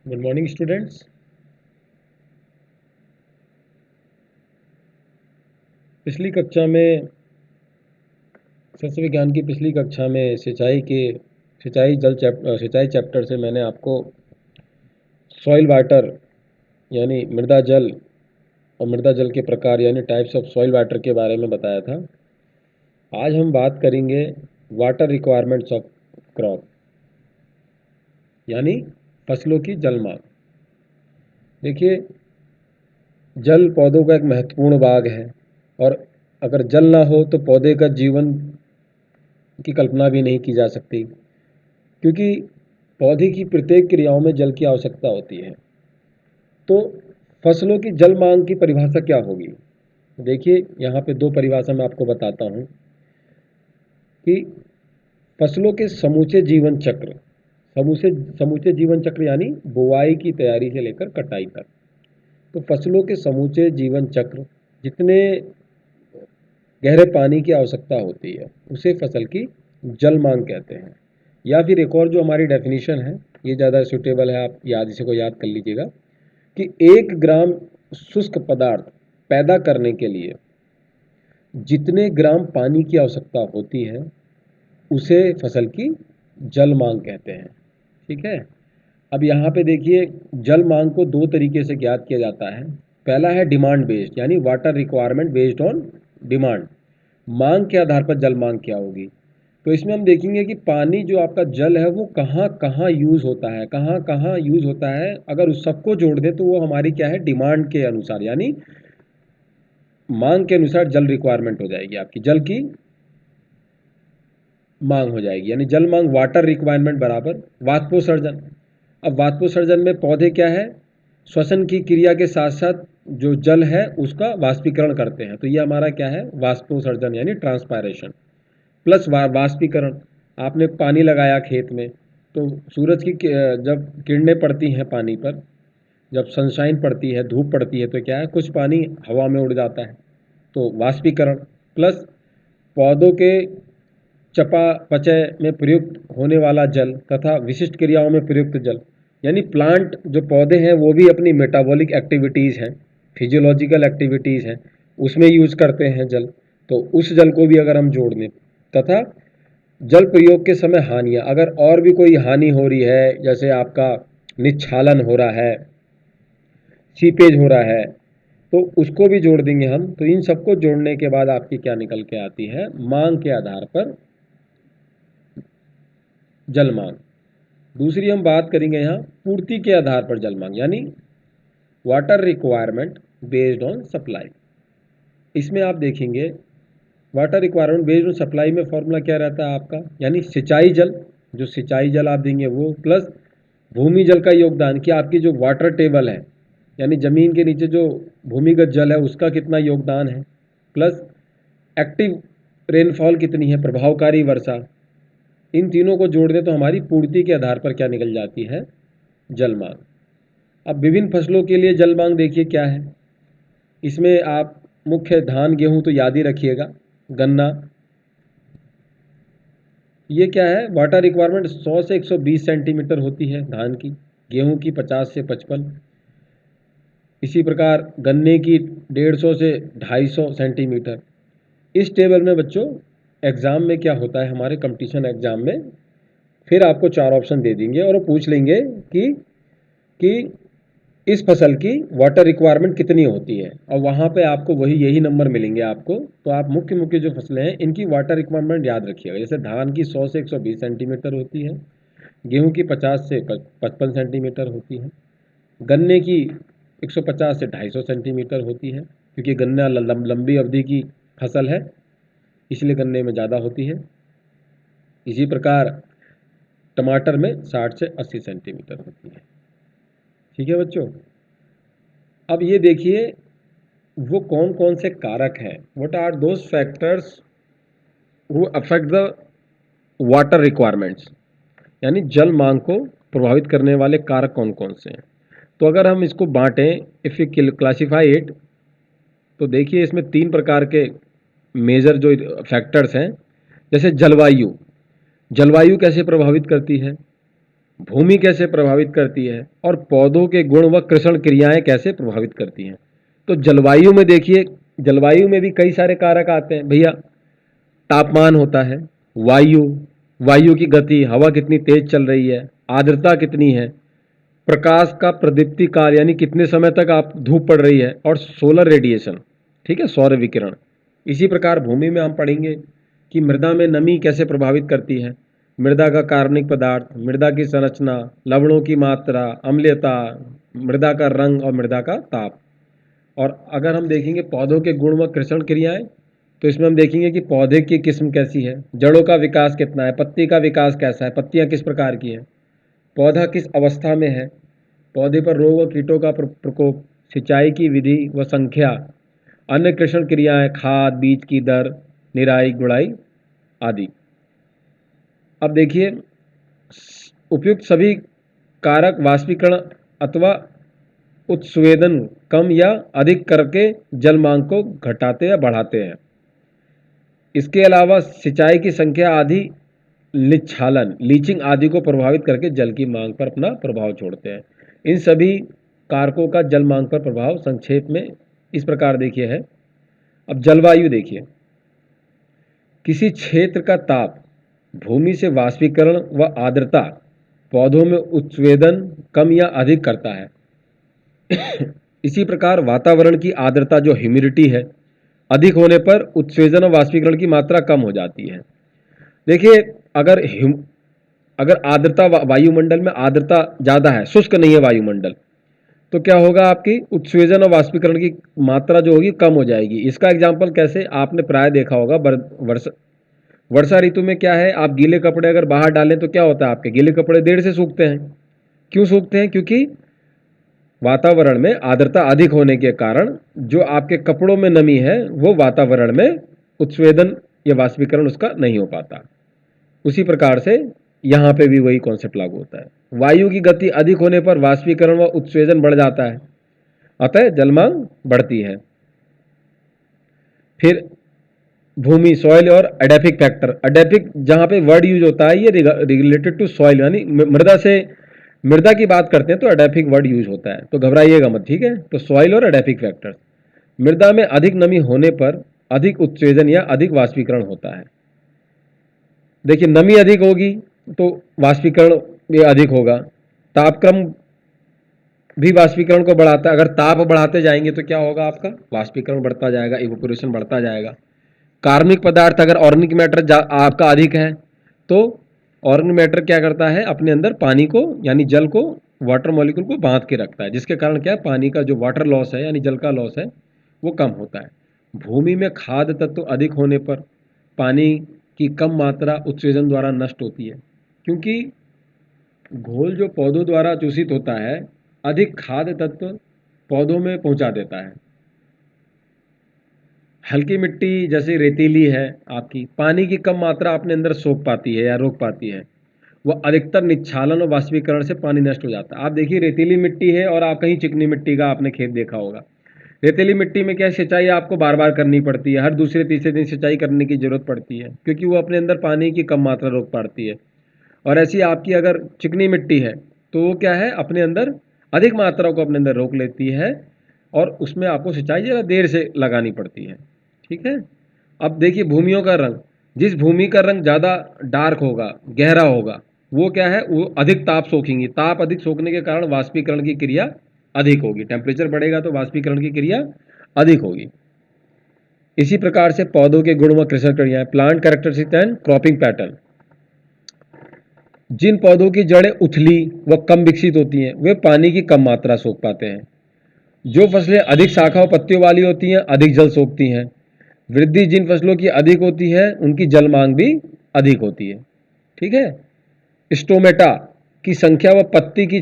Good morning students. पिछली कक्षा में शस्त्र विज्ञान की पिछली कक्षा में सिंचाई चैप्टर से मैंने आपको सॉइल वाटर यानी मृदा जल और मृदा जल के प्रकार यानी टाइप्स ऑफ सॉइल वाटर के बारे में बताया था। आज हम बात करेंगे वाटर रिक्वायरमेंट्स ऑफ क्रॉप यानी फसलों की जल मांग। देखिए, जल पौधों का एक महत्वपूर्ण भाग है और अगर जल ना हो तो पौधे का जीवन की कल्पना भी नहीं की जा सकती, क्योंकि पौधे की प्रत्येक क्रियाओं में जल की आवश्यकता होती है। तो फसलों की जल मांग की परिभाषा क्या होगी? देखिए, यहाँ पे दो परिभाषा मैं आपको बताता हूँ कि फसलों के समूचे जीवन चक्र, समूचे समूचे जीवन चक्र यानी बुवाई की तैयारी से लेकर कटाई तक। तो फसलों के समूचे जीवन चक्र जितने गहरे पानी की आवश्यकता होती है उसे फसल की जल मांग कहते हैं। या फिर एक और जो हमारी डेफिनेशन है, ये ज़्यादा सूटेबल है, आप इसे को याद कर लीजिएगा कि 1 ग्राम शुष्क पदार्थ पैदा करने के लिए जितने ग्राम पानी की आवश्यकता होती है उसे फसल की जल मांग कहते हैं। ठीक है। अब यहाँ पे देखिए, जल मांग को दो तरीके से ज्ञात किया जाता है। पहला है डिमांड बेस्ड यानी water requirement based on demand. मांग के आधार पर जल मांग क्या होगी? तो इसमें हम देखेंगे कि पानी जो आपका जल है वो कहाँ कहाँ यूज़ होता है, कहाँ कहाँ यूज़ होता है। अगर उस सबको जोड़ दें तो वो हमारी क्या है, डिमांड के अनुसार यानी मांग के अनुसार जल रिक्वायरमेंट हो जाएगी, आपकी जल की मांग हो जाएगी। यानी जल मांग वाटर रिक्वायरमेंट बराबर वाष्पोत्सर्जन। अब वाष्पोत्सर्जन में पौधे क्या है, श्वसन की क्रिया के साथ साथ जो जल है उसका वाष्पीकरण करते हैं। तो ये हमारा क्या है, वाष्पोत्सर्जन यानी ट्रांसपायरेशन प्लस वाष्पीकरण। आपने पानी लगाया खेत में, तो सूरज की जब किरणें पड़ती हैं पानी पर, जब सनशाइन पड़ती है, धूप पड़ती है, तो क्या है, कुछ पानी हवा में उड़ जाता है, तो वाष्पीकरण प्लस पौधों के चयापचय में प्रयुक्त होने वाला जल तथा विशिष्ट क्रियाओं में प्रयुक्त जल। यानी प्लांट जो पौधे हैं वो भी अपनी मेटाबॉलिक एक्टिविटीज़ हैं, फिजियोलॉजिकल एक्टिविटीज़ हैं, उसमें यूज़ करते हैं जल। तो उस जल को भी अगर हम जोड़ दें, तथा जल प्रयोग के समय हानियाँ, अगर और भी कोई हानि हो रही है, जैसे आपका निच्छालन हो रहा है, सीपेज हो रहा है, तो उसको भी जोड़ देंगे हम। तो इन सबको जोड़ने के बाद आपकी क्या निकल के आती है, मांग के आधार पर जल मांग। दूसरी हम बात करेंगे यहाँ पूर्ति के आधार पर जल मांग यानी water requirement based on supply. इसमें आप देखेंगे water requirement based on supply में फॉर्मूला क्या रहता है आपका, यानी सिंचाई जल, जो सिंचाई जल आप देंगे वो, प्लस भूमि जल का योगदान, कि आपकी जो वाटर टेबल है यानी ज़मीन के नीचे जो भूमिगत जल है उसका कितना योगदान है, प्लस एक्टिव रेनफॉल कितनी है, प्रभावकारी वर्षा। इन तीनों को जोड़ दें तो हमारी पूर्ति के आधार पर क्या निकल जाती है, जल मांग। अब विभिन्न फसलों के लिए जल मांग देखिए क्या है। इसमें आप मुख्य धान गेहूं तो याद ही रखिएगा, गन्ना, ये क्या है, वाटर रिक्वायरमेंट 100 से 120 सेंटीमीटर होती है धान की, गेहूं की 50 से 55। इसी प्रकार गन्ने की 150 से 250 सेंटीमीटर। इस टेबल में बच्चों एग्ज़ाम में क्या होता है, हमारे कंपटीशन एग्ज़ाम में फिर आपको 4 ऑप्शन दे देंगे और वो पूछ लेंगे कि इस फसल की वाटर रिक्वायरमेंट कितनी होती है, और वहाँ पे आपको यही नंबर मिलेंगे आपको। तो आप मुख्य मुख्य जो फसलें हैं इनकी वाटर रिक्वायरमेंट याद रखिएगा। जैसे धान की 100 से 120 सेंटीमीटर होती है, गेहूं की 50 से 55 सेंटीमीटर होती है, गन्ने की 150 से 250 सेंटीमीटर होती है, क्योंकि गन्ना लंबी अवधि की फसल है इसलिए गन्ने में ज़्यादा होती है। इसी प्रकार टमाटर में 60 से 80 सेंटीमीटर होती है। ठीक है बच्चों। अब ये देखिए वो कौन कौन से कारक हैं, what are those factors who affect the water requirements, यानी जल मांग को प्रभावित करने वाले कारक कौन कौन से हैं। तो अगर हम इसको बांटें, इफ यू क्लासिफाई इट, तो देखिए इसमें 3 प्रकार के मेजर जो फैक्टर्स हैं। जैसे जलवायु, जलवायु कैसे प्रभावित करती है, भूमि कैसे प्रभावित करती है और पौधों के गुण व कृषण क्रियाएं कैसे प्रभावित करती हैं। तो जलवायु में देखिए, जलवायु में भी कई सारे कारक आते हैं भैया। तापमान होता है, वायु, वायु की गति, हवा कितनी तेज चल रही है, आर्द्रता कितनी है, प्रकाश का प्रदीप्ति काल यानी कितने समय तक आप धूप पड़ रही है, और सोलर रेडिएशन, ठीक है, सौर विकिरण। इसी प्रकार भूमि में हम पढ़ेंगे कि मृदा में नमी कैसे प्रभावित करती है, मृदा का कार्बनिक पदार्थ, मृदा की संरचना, लवणों की मात्रा, अम्लीयता, मृदा का रंग और मृदा का ताप। और अगर हम देखेंगे पौधों के गुण व कृषण क्रियाएं, तो इसमें हम देखेंगे कि पौधे की किस्म कैसी है, जड़ों का विकास कितना है, पत्ती का विकास कैसा है, पत्तियां किस प्रकार की हैं, पौधा किस अवस्था में है, पौधे पर रोग और कीटों का प्रकोप, सिंचाई की विधि व संख्या, अन्य कृषण क्रियाएं, खाद, बीज की दर, निराई गुड़ाई आदि। अब देखिए, उपयुक्त सभी कारक वाष्पीकरण अथवा उत्स्वेदन कम या अधिक करके जल मांग को घटाते या बढ़ाते हैं। इसके अलावा सिंचाई की संख्या आदि, निच्छालन, लीचिंग आदि को प्रभावित करके जल की मांग पर अपना प्रभाव छोड़ते हैं। इन सभी कारकों का जल मांग पर प्रभाव संक्षेप में इस प्रकार देखिए है। अब जलवायु देखिए, किसी क्षेत्र का ताप, भूमि से वाष्पीकरण व आर्द्रता पौधों में उत्स्वेदन कम या अधिक करता है। इसी प्रकार वातावरण की आर्द्रता जो ह्यूमिडिटी है, अधिक होने पर उत्सर्जन और वाष्पीकरण की मात्रा कम हो जाती है। देखिए, अगर आर्द्रता, वायुमंडल में आर्द्रता ज़्यादा है, शुष्क नहीं है वायुमंडल, तो क्या होगा, आपकी उत्सर्जन और वाष्पीकरण की मात्रा जो होगी कम हो जाएगी। इसका एग्जाम्पल कैसे, आपने प्राय देखा होगा, वर्षा ऋतु में क्या है, आप गीले कपड़े अगर बाहर डालें तो क्या होता है, आपके गीले कपड़े देर से सूखते हैं। क्यों सूखते हैं? क्योंकि वातावरण में आर्द्रता अधिक होने के कारण जो आपके कपड़ों में नमी है वो वातावरण में उत्स्वेदन या वाष्पीकरण उसका नहीं हो पाता। उसी प्रकार से यहाँ पे भी वही कॉन्सेप्ट लागू होता है। वायु की गति अधिक होने पर वाष्पीकरण व उत्स्वेदन बढ़ जाता है, अतः जलमांग बढ़ती है। फिर भूमि, सॉइल और एडेफिक फैक्टर। एडेफिक जहाँ पे वर्ड यूज होता है ये रिलेटेड टू सॉइल, यानी मृदा की बात करते हैं तो एडेफिक वर्ड यूज होता है, तो घबराइएगा मत, ठीक है। तो सॉइल और एडेफिक फैक्टर्स, मृदा में अधिक नमी होने पर अधिक उत्सर्जन या अधिक वाष्पीकरण होता है। देखिए, नमी अधिक होगी तो वाष्पीकरण भी अधिक होगा। तापक्रम भी वाष्पीकरण को बढ़ाता है, अगर ताप बढ़ाते जाएंगे तो क्या होगा, आपका वाष्पीकरण बढ़ता जाएगा, इवेपोरेशन बढ़ता जाएगा। कार्बनिक पदार्थ, अगर ऑर्गेनिक मैटर आपका अधिक है तो ऑर्गेनिक मैटर क्या करता है, अपने अंदर पानी को यानी जल को, वाटर मॉलिक्यूल को बांध के रखता है, जिसके कारण क्या है, पानी का जो वाटर लॉस है यानी जल का लॉस है वो कम होता है। भूमि में खाद्य तत्व अधिक होने पर पानी की कम मात्रा उत्सर्जन द्वारा नष्ट होती है, क्योंकि घोल जो पौधों द्वारा चूषित होता है अधिक खाद्य तत्व पौधों में पहुंचा देता है। हल्की मिट्टी जैसे रेतीली है आपकी, पानी की कम मात्रा अपने अंदर सोख पाती है या रोक पाती है, वह अधिकतर निच्छालन और वाष्पीकरण से पानी नष्ट हो जाता है। आप देखिए, रेतीली मिट्टी है और आप कहीं चिकनी मिट्टी का आपने खेत देखा होगा। रेतीली मिट्टी में क्या सिंचाई आपको बार बार करनी पड़ती है, हर दूसरे तीसरे दिन सिंचाई करने की जरूरत पड़ती है, क्योंकि वो अपने अंदर पानी की कम मात्रा रोक पाती है। और ऐसी आपकी अगर चिकनी मिट्टी है तो वो क्या है, अपने अंदर अधिक मात्रा को अपने अंदर रोक लेती है और उसमें आपको सिंचाई ज़रा देर से लगानी पड़ती है, ठीक है। अब देखिए, भूमियों का रंग, जिस भूमि का रंग ज़्यादा डार्क होगा, गहरा होगा, वो क्या है, वो अधिक ताप सोखेंगी। ताप अधिक सोखने के कारण वाष्पीकरण की क्रिया अधिक होगी, टेम्परेचर बढ़ेगा तो वाष्पीकरण की क्रिया अधिक होगी। इसी प्रकार से पौधों के गुण व कृषण क्रियाएं, plant characteristic and cropping pattern. जिन पौधों की जड़ें उथली व कम विकसित होती हैं वे पानी की कम मात्रा सोख पाते हैं। जो फसलें अधिक शाखा और पत्तियों वाली होती हैं अधिक जल सोखती हैं। वृद्धि जिन फसलों की अधिक होती है उनकी जल मांग भी अधिक होती है, ठीक है। स्टोमेटा की संख्या व पत्ती की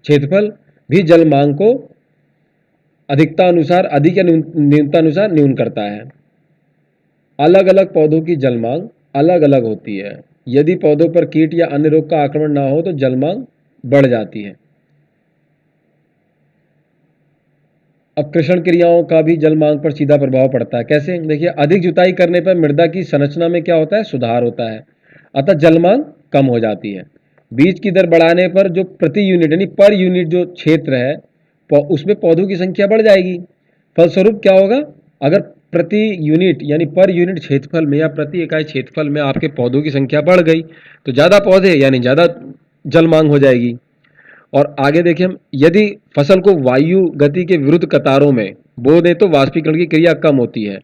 क्षेत्रफल भी जल मांग को अधिकता अनुसार अधिक या न्यूनता अनुसार न्यून करता है। अलग अलग पौधों की जल मांग अलग अलग होती है। यदि पौधों पर कीट या अन्य रोग का आक्रमण ना हो तो जल मांग बढ़ जाती है। अब कृषण क्रियाओं का भी जल मांग पर सीधा प्रभाव पड़ता है। कैसे? देखिए, अधिक जुताई करने पर मृदा की संरचना में क्या होता है, सुधार होता है, अतः जल मांग कम हो जाती है। बीज की दर बढ़ाने पर जो प्रति यूनिट यानी पर यूनिट जो क्षेत्र है उसमें पौधों की संख्या बढ़ जाएगी। फलस्वरूप क्या होगा, अगर प्रति यूनिट यानी पर यूनिट क्षेत्रफल में या प्रति इकाई क्षेत्रफल में आपके पौधों की संख्या बढ़ गई तो ज़्यादा पौधे यानी ज़्यादा जल मांग हो जाएगी। और आगे देखिए हम, यदि फसल को वायु गति के विरुद्ध कतारों में बो दें तो वाष्पीकरण की क्रिया कम होती है,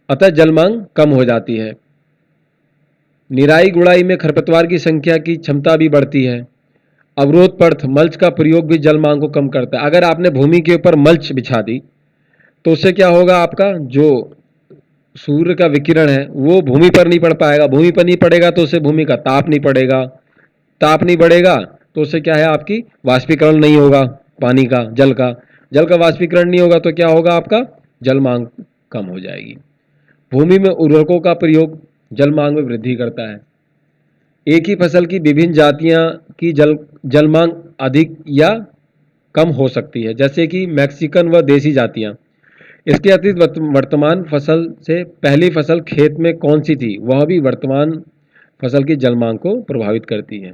अतः जल मांग कम हो जाती है। निराई गुड़ाई में खरपतवार की संख्या की क्षमता भी बढ़ती है। अवरोध पर्थ मल्च का प्रयोग भी जल मांग को कम करता है। अगर आपने भूमि के ऊपर मल्च बिछा दी तो उससे क्या होगा, आपका जो सूर्य का विकिरण है वो भूमि पर नहीं पड़ पाएगा, भूमि पर नहीं पड़ेगा तो उससे भूमि का ताप नहीं पड़ेगा, ताप नहीं बढ़ेगा तो उससे क्या है, आपकी वाष्पीकरण नहीं होगा, पानी का जल का वाष्पीकरण नहीं होगा तो क्या होगा, आपका जल मांग कम हो जाएगी। भूमि में उर्वरकों का प्रयोग जल मांग में वृद्धि करता है। एक ही फसल की विभिन्न जातियां की जल मांग अधिक या कम हो सकती है, जैसे कि मैक्सिकन व देसी जातियां। इसके अतिरिक्त वर्तमान फसल से पहली फसल खेत में कौन सी थी वह भी वर्तमान फसल की जल मांग को प्रभावित करती है।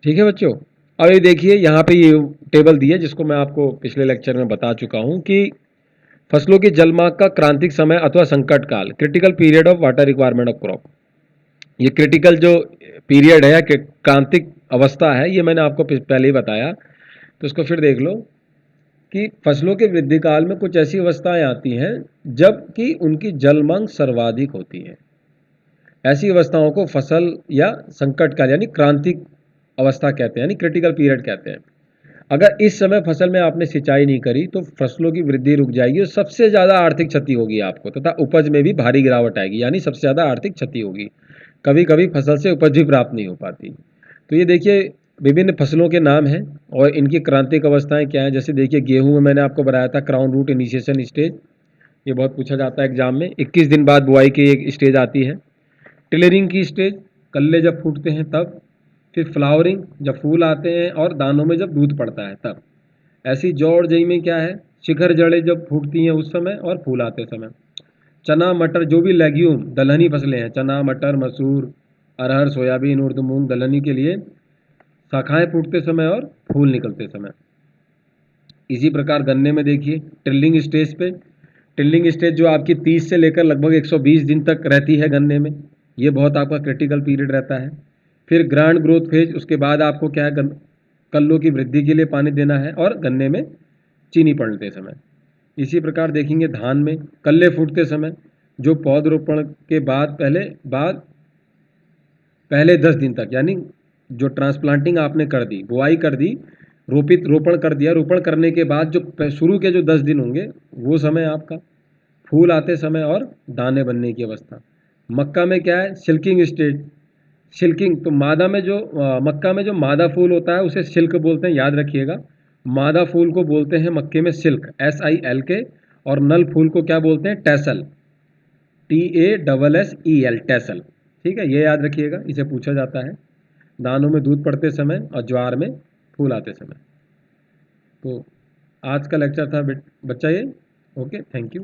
ठीक है बच्चों, अब ये देखिए यहाँ पे ये टेबल दी है जिसको मैं आपको पिछले लेक्चर में बता चुका हूँ कि फसलों की जल मांग का क्रांतिक समय अथवा संकट काल, critical period of water requirement of crop. ये क्रिटिकल जो पीरियड है या क्रांतिक अवस्था है ये मैंने आपको पहले ही बताया, तो इसको फिर देख लो कि फसलों के वृद्धि काल में कुछ ऐसी अवस्थाएं आती हैं जबकि उनकी जल मांग सर्वाधिक होती है। ऐसी अवस्थाओं को फसल या संकट काल यानी क्रांतिक अवस्था कहते हैं, यानी क्रिटिकल पीरियड कहते हैं। अगर इस समय फसल में आपने सिंचाई नहीं करी तो फसलों की वृद्धि रुक जाएगी और सबसे ज़्यादा आर्थिक क्षति होगी आपको, तथा उपज में भी भारी गिरावट आएगी, यानी सबसे ज़्यादा आर्थिक क्षति होगी। कभी कभी फसल से उपज भी प्राप्त नहीं हो पाती। तो ये देखिए विभिन्न फसलों के नाम हैं और इनकी क्रांतिक अवस्थाएं क्या हैं। जैसे देखिए गेहूं में मैंने आपको बताया था क्राउन रूट इनिशिएशन स्टेज, ये बहुत पूछा जाता है एग्जाम में। 21 दिन बाद बुआई की एक स्टेज आती है। टिलरिंग की स्टेज, कल्ले जब फूटते हैं तब। फिर फ्लावरिंग, जब फूल आते हैं और दानों में जब दूध पड़ता है तब। ऐसी जौ और जई में क्या है, शिखर जड़ें जब फूटती हैं उस समय और फूल आते समय। चना मटर जो भी लेग्यूम दलहनी फसलें हैं, चना मटर मसूर अरहर सोयाबीन उर्द मूंग दलहनी के लिए शाखाएं फूटते समय और फूल निकलते समय। इसी प्रकार गन्ने में देखिए टिल्लिंग स्टेज पे, टिल्लिंग स्टेज जो आपकी 30 से लेकर लगभग 120 दिन तक रहती है गन्ने में, ये बहुत आपका क्रिटिकल पीरियड रहता है। फिर ग्रांड ग्रोथ फेज, उसके बाद आपको क्या है कल्लों की वृद्धि के लिए पानी देना है और गन्ने में चीनी पड़ते समय। इसी प्रकार देखेंगे धान में कल्ले फूटते समय, जो पौधरोपण के बाद पहले 10 दिन तक, यानी जो ट्रांसप्लांटिंग आपने कर दी, बुआई कर दी, रोपण कर दिया, रोपण करने के बाद जो शुरू के जो 10 दिन होंगे वो समय आपका, फूल आते समय और दाने बनने की अवस्था। मक्का में क्या है, सिल्किंग स्टेज। सिल्किंग तो मादा में जो मक्का में जो मादा फूल होता है उसे सिल्क बोलते हैं, याद रखिएगा। मादा फूल को बोलते हैं मक्के में सिल्क, SILK। और नल फूल को क्या बोलते हैं, टैसल, TASSEL, टैसल। ठीक है, ये याद रखिएगा, इसे पूछा जाता है दानों में दूध पड़ते समय और ज्वार में फूल आते समय। तो आज का लेक्चर था बच्चा ये। Okay, thank you.